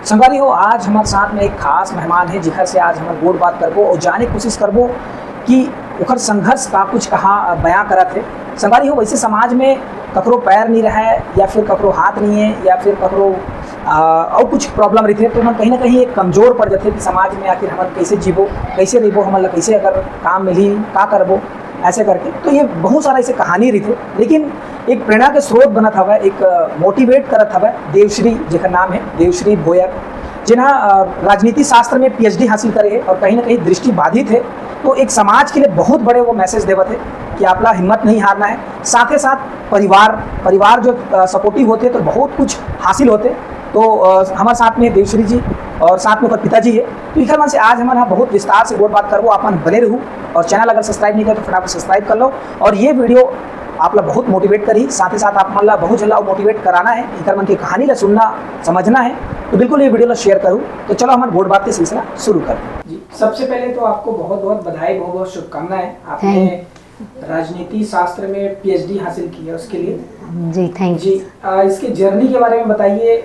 संगवारी हो, आज हमारे साथ में एक खास मेहमान है जिखर से आज हम गोड़ बात करबो और जाने कोशिश करबो कि ओकर संघर्ष का कुछ कहाँ बयां करत है। संगवारी हो, वैसे समाज में ककरो पैर नहीं रहा है या फिर ककरो हाथ नहीं है या फिर ककरो और कुछ प्रॉब्लम रहते तो हम कहीं ना कहीं एक कमज़ोर पड़ जाते कि समाज में आखिर हम कैसे जीवो, कैसे रहो, हम कैसे अगर काम मिली का करबो ऐसे करके। तो ये बहुत सारा ऐसे कहानी रही थे, लेकिन एक प्रेरणा के स्रोत बनत हवा, एक मोटिवेट करत हवा देवश्री, जिसका नाम है देवश्री भोयर, जिन्हा राजनीति शास्त्र में PhD हासिल करे है और कहीं ना कहीं दृष्टि बाधित है। तो एक समाज के लिए बहुत बड़े वो मैसेज देवत है कि आपला हिम्मत नहीं हारना है। साथ ही साथ परिवार जो सपोर्टिव होते तो बहुत कुछ हासिल होते। तो हमारे साथ में देवश्री जी और साथ में पिताजी है। तो इखर मन से आज हमारे यहाँ बहुत विस्तार से गोड़ बात करबो, अपन बने रहूँ और चैनल अगर सब्सक्राइब नहीं कर तो फटाफट सब्सक्राइब कर लो। और ये वीडियो आप लोग बहुत मोटिवेट करी, साथ ही साथ आप मन ला बहुत जल्द मोटिवेट कराना है, इधर मन की कहानी ला सुनना समझना है, तो बिल्कुल ये वीडियो ला शेयर करूँ। तो चलो हमारे गोड़ बात के सिलसिला शुरू कर जी। सबसे पहले तो आपको बहुत बहुत बधाई, बहुत बहुत शुभकामनाएं। आपने राजनीति शास्त्र में PhD हासिल की है, उसके लिए जी थैंक जी। इसके जर्नी के बारे में बताइए,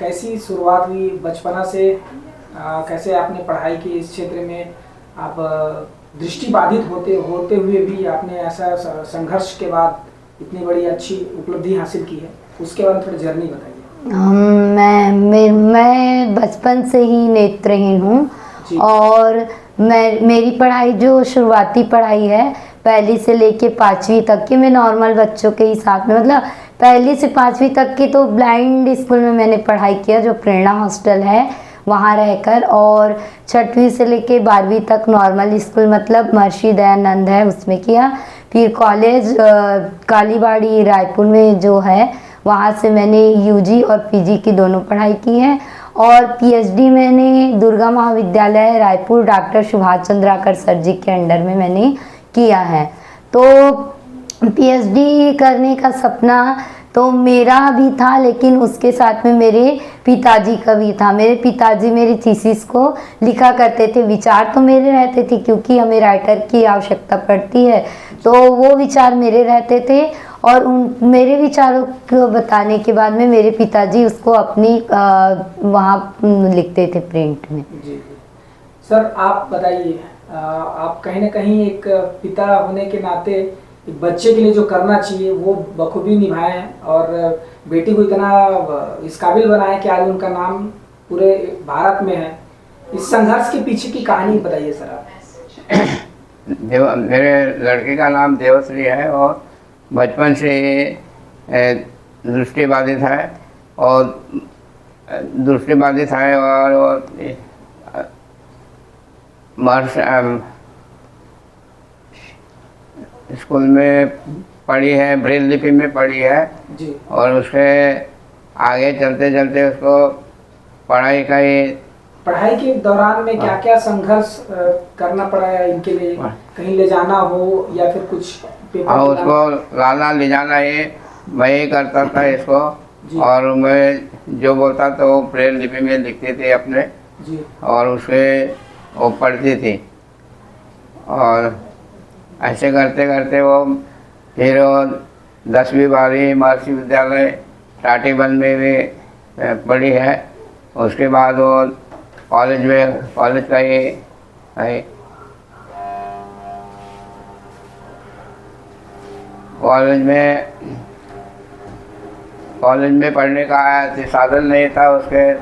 कैसी शुरुआत हुई बचपना से, कैसे आपने पढ़ाई की इस क्षेत्र में, आप दृष्टिबाधित होते हुए भी आपने ऐसा संघर्ष के बाद इतनी बड़ी अच्छी उपलब्धि हासिल की है, उसके बारे में थोड़ी जर्नी बताइए। मैं बचपन से ही नेत्रहीन हूँ और मेरी पढ़ाई जो शुरुआती पढ़ाई है पहली से लेके 5वीं तक की, मैं नॉर्मल बच्चों के ही साथ में, मतलब पहली से 5वीं तक की तो ब्लाइंड स्कूल में मैंने पढ़ाई किया, जो प्रेरणा हॉस्टल है वहाँ रहकर, और 6वीं से लेके 12वीं तक नॉर्मल स्कूल मतलब महर्षि दयानंद है उसमें किया। फिर कॉलेज कालीबाड़ी रायपुर में जो है वहाँ से मैंने UG और PG की दोनों पढ़ाई की है। और PhD मैंने दुर्गा महाविद्यालय रायपुर डॉक्टर सुभाष चंद्राकर सर जी के अंडर में मैंने किया है। तो PhD करने का सपना तो मेरा भी था, लेकिन उसके साथ में मेरे पिताजी का भी था। मेरे पिताजी मेरी थीसिस को लिखा करते थे, विचार तो मेरे रहते थे क्योंकि हमें राइटर की आवश्यकता पड़ती है, तो वो विचार मेरे रहते थे और मेरे विचारों को बताने के बाद में मेरे पिताजी उसको अपनी वहाँ लिखते थे प्रिंट में। जी सर, आप बताइए, आप कहीं ना कहीं एक पिता होने के नाते एक बच्चे के लिए जो करना चाहिए वो बखूबी निभाए हैं और बेटी को इतना इस काबिल बनाया कि आज उनका नाम पूरे भारत में है। इस संघर्ष के पीछे की कहानी बताइए सर आप। मेरे लड़के का नाम देवश्री है और बचपन से दृष्टिबाधित है और स्कूल में पढ़ी है, ब्रेल लिपि में पढ़ी है जी। और उसके आगे चलते चलते उसको पढ़ाई के दौरान में क्या क्या संघर्ष करना पड़ा है इनके लिए, कहीं ले जाना हो या फिर कुछ पेपर उसको लाना ले जाना, ये मैं ही करता था इसको। और मैं जो बोलता था वो ब्रेल लिपि में लिखते थे अपने जी। और उसे वो पढ़ती थी और ऐसे करते करते वो फिर 10वीं 12वीं महर्षि विद्यालय टाटीबंद में भी पढ़ी है। उसके बाद वो कॉलेज का ही है। कॉलेज में पढ़ने का साधन नहीं था उसके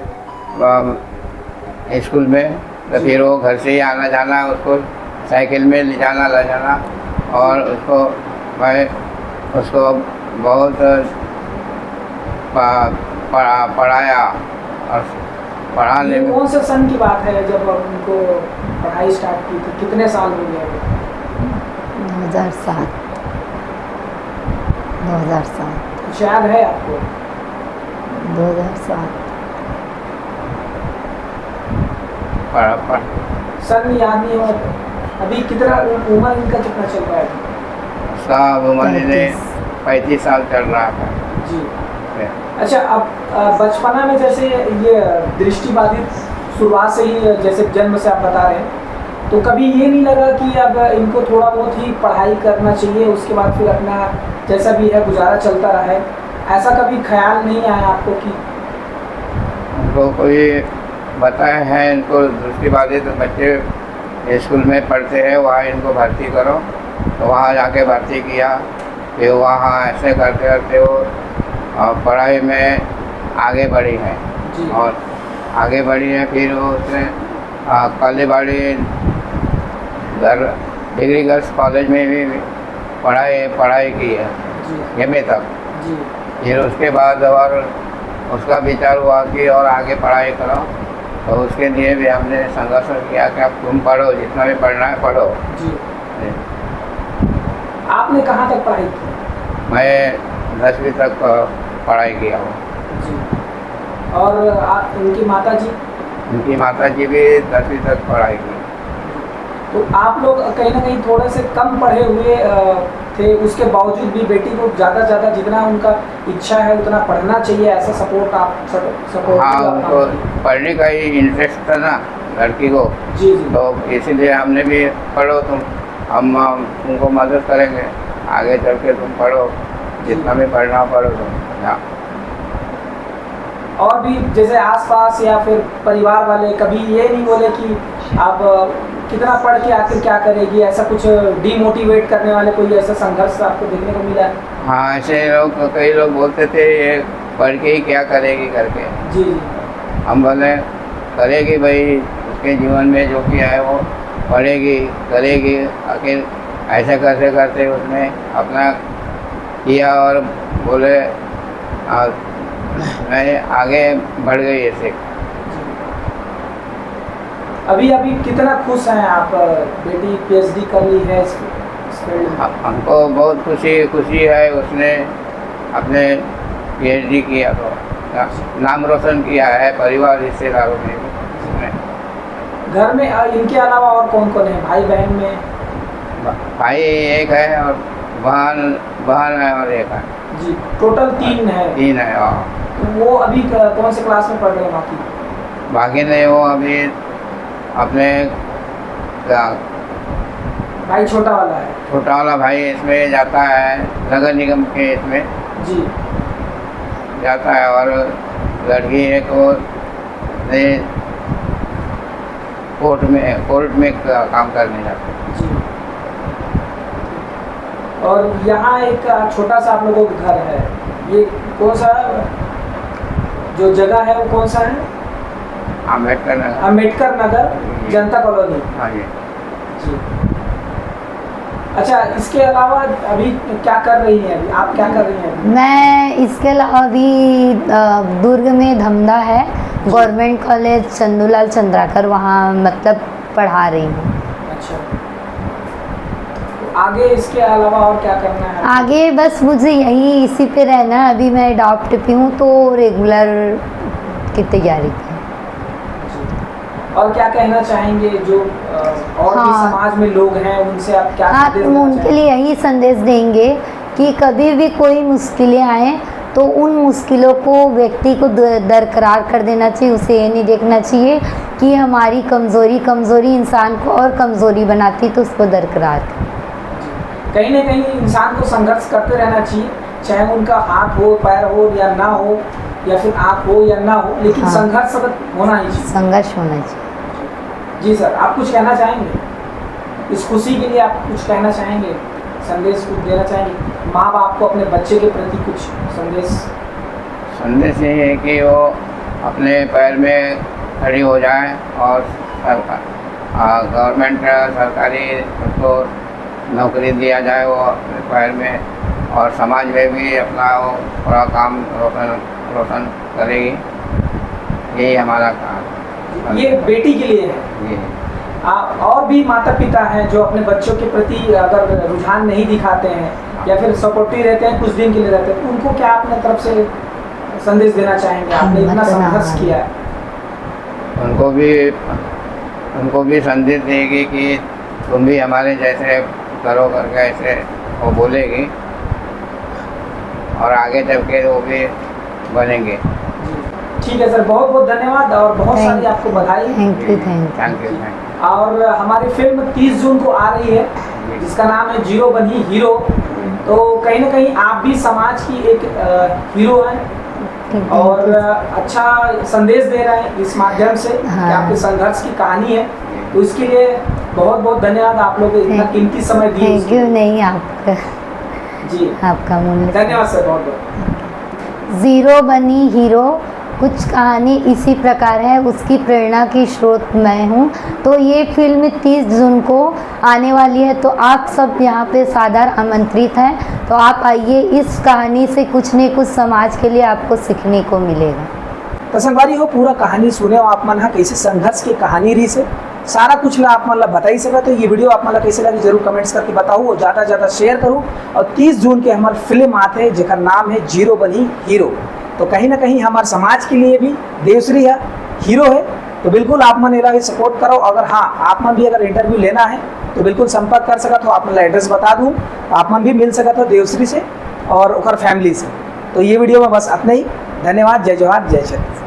स्कूल में, तो फिर वो घर से ही आना जाना, उसको साइकिल में ले जाना ला जाना, और मैं उसको बहुत पढ़ाया और पढ़ाने में। कौन से सन की बात है जब उनको पढ़ाई स्टार्ट की थी, कितने साल हो गए? 2007 कुछ याद है आपको? 2007 पढ़ा सन याद नहीं हो। अभी कितना उम्र इनका कितना चल रहा है? सब उम्र 35 साल चल रहा था जी। अच्छा, अब बचपना में जैसे ये दृष्टिबाधित शुरुआत से ही, जैसे जन्म से आप बता रहे हैं, तो कभी ये नहीं लगा कि अब इनको थोड़ा बहुत ही पढ़ाई करना चाहिए, उसके बाद फिर अपना जैसा भी है गुजारा चलता रहा है, ऐसा कभी ख्याल नहीं आया आपको कि उनको कोई बताए हैं इनको दृष्टिबाधित बच्चे स्कूल में पढ़ते हैं, वहाँ इनको भर्ती करो, तो वहाँ जाके भर्ती किया। फिर वहाँ ऐसे करते करते वो पढ़ाई में आगे बढ़ी है और आगे बढ़ी है। फिर वो उसने कालीबाड़ी डिग्री गर्ल्स कॉलेज में भी पढ़ाई की है एमए तक। फिर उसके बाद और उसका विचार हुआ कि और आगे पढ़ाई करो, तो उसके लिए भी हमने संघर्ष किया कि अब तुम पढ़ो, जितना भी पढ़ना है पढ़ो। आपने कहाँ तक पढ़ाई की? मैं 10वीं तक पढ़ाई किया हूँ। और आप उनकी माता जी? उनकी माता जी भी 10वीं तक पढ़ाई की। तो आप लोग कहीं ना कहीं थोड़े से कम पढ़े हुए थे, उसके बावजूद भी बेटी को ज़्यादा ज़्यादा जितना उनका इच्छा है उतना पढ़ना चाहिए, ऐसा सपोर्ट आप सपोर्ट? हाँ, उनको पढ़ने का ही इंटरेस्ट था ना लड़की को। जी। तो इसीलिए हमने भी पढ़ो तुम, हम तुमको मदद करेंगे, आगे चल के तुम पढ़ो, जितना भी पढ़ना पढ़ो तुम। हाँ। और भी जैसे आसपास या फिर परिवार वाले कभी ये नहीं बोले कि आप कितना पढ़ के आखिर क्या करेगी, ऐसा कुछ डीमोटिवेट करने वाले कोई ऐसा संघर्ष आपको देखने को मिला है? हाँ, ऐसे लोग कई लोग बोलते थे ये पढ़ के ही क्या करेगी करके। जी। हम बोले करेगी भाई, उसके जीवन में जो किया है वो पढ़ेगी करेगी। आखिर ऐसे करते करते उसने अपना किया और बोले मैं आगे बढ़ गई ऐसे। अभी कितना खुश हैं आप? बेटी पीएचडी कर ली है इस फील्ड में। हमको बहुत खुशी है, उसने अपने पीएचडी किया तो नाम रोशन किया है परिवार रिश्तेदारों में भी। घर में इनके अलावा और कौन कौन है? भाई बहन में? भाई एक है और बहन है और एक है। जी, टोटल 3 है। 3 है। और वो अभी कौन से क्लास में पढ़ रहे हैं बाकी नहीं, वो अभी अपने भाई छोटा वाला है? छोटा वाला भाई इसमें जाता है, नगर निगम के इसमें जी जाता है, और लड़की एक वो कोर्ट में काम करने जाते हैं। जी। और यहाँ एक छोटा सा आप लोगों का घर है, ये कौन सा जो जगह है वो कौन सा है? अम्बेडकर नगर जनता कॉलोनी। हाँ जी। जी। अच्छा, इसके अलावा अभी क्या कर रही हैं? अभी आप क्या कर रही हैं अभी? मैं इसके अलावा अभी दुर्ग में धमधा है गवर्नमेंट कॉलेज चंदूलाल चंद्राकर, वहाँ मतलब पढ़ा रही हूँ। अच्छा, आगे इसके अलावा और क्या करना है? आगे बस मुझे यही इसी पे रहना है। अभी मैं डॉक्टर पे हूँ तो रेगुलर की तैयारी की। और क्या कहना चाहेंगे जो और भी हाँ। समाज में लोग हैं, उनसे आप क्या हाँ, संदेश तुम देना उनके चाहेंगे? लिए यही संदेश देंगे कि कभी भी कोई मुश्किलें आए तो उन मुश्किलों को व्यक्ति को दरकरार कर देना चाहिए। उसे ये नहीं देखना चाहिए कि हमारी कमज़ोरी इंसान को और कमज़ोरी बनाती, तो उसको दरकरार करें। कहीं ना कहीं इंसान को संघर्ष करते रहना चाहिए, चाहे उनका हाथ हो, पैर हो या ना हो, या फिर आँख हो या ना हो, लेकिन हाँ। संघर्ष सतत होना ही चाहिए। संघर्ष होना चाहिए। जी सर, आप कुछ कहना चाहेंगे? इस खुशी के लिए आप कुछ कहना चाहेंगे, संदेश कुछ देना चाहेंगे माँ बाप को अपने बच्चे के प्रति? कुछ संदेश ये है कि वो अपने पैर में खड़ी हो जाए और गवर्नमेंट सरकारी उसको नौकरी दिया जाए, वो अपने पैर में, और समाज में भी अपना वो थोड़ा काम रोशन करेगी। यही हमारा काम। ये बेटी के लिए है। ये और भी माता पिता हैं जो अपने बच्चों के प्रति अगर रुझान नहीं दिखाते हैं या फिर सपोर्टिव रहते हैं, कुछ दिन के लिए रहते हैं, उनको क्या अपने तरफ से संदेश देना चाहेंगे? आपने इतना संघर्ष किया है। उनको भी संदेश देगी कि तुम भी हमारे जैसे करो करके, ऐसे वो बोलेगी, और आगे चल के वो भी बनेंगे। ठीक है सर, बहुत बहुत धन्यवाद और बहुत सारी आपको बधाई। Thank you. और हमारी फिल्म 30 जून को आ रही है जिसका नाम है जीरो बनी हीरो। तो कहीं ना कहीं आप भी समाज की एक हीरो हैं, और अच्छा संदेश दे रहे हैं इस माध्यम से कि हाँ। आपके संघर्ष की कहानी है, तो इसके लिए बहुत बहुत धन्यवाद आप लोग इतना कीमती समय दिए थैंक उसके यू। लिए। नहीं, आपका जी आपका मूल्य। धन्यवाद सर, बहुत बहुत। ज़ीरो बनी हीरो कुछ कहानी इसी प्रकार है, उसकी प्रेरणा की स्रोत मैं हूँ। तो ये फिल्म 30 जून को आने वाली है, तो आप सब यहाँ पे सादर आमंत्रित हैं। तो आप आइए, इस कहानी से कुछ न कुछ समाज के लिए आपको सीखने को मिलेगा। तो संगवारी हो पूरा कहानी सुने हो आप मन, कैसे संघर्ष की कहानी रही से सारा कुछ ला आप मतलब बता ही सका। तो ये वीडियो आप मतलब कैसे लगी जरूर कमेंट्स करके बताओ और ज़्यादा से ज़्यादा शेयर करूँ। और 30 जून के हमारे फिल्म आते हैं जिसका नाम है जीरो बनी हीरो। तो कहीं ना कहीं हमारे समाज के लिए भी देवश्री है, हीरो है। तो बिल्कुल आप मन एला सपोर्ट करो। अगर हाँ आप मन भी अगर इंटरव्यू लेना है तो बिल्कुल संपर्क कर सका। तो आप मतलब एड्रेस बता दूँ, आप मन भी मिल सका था देवश्री से और फैमिली से। तो ये वीडियो में बस इतना ही। धन्यवाद। जय जोहार, जय छत्तीसगढ़।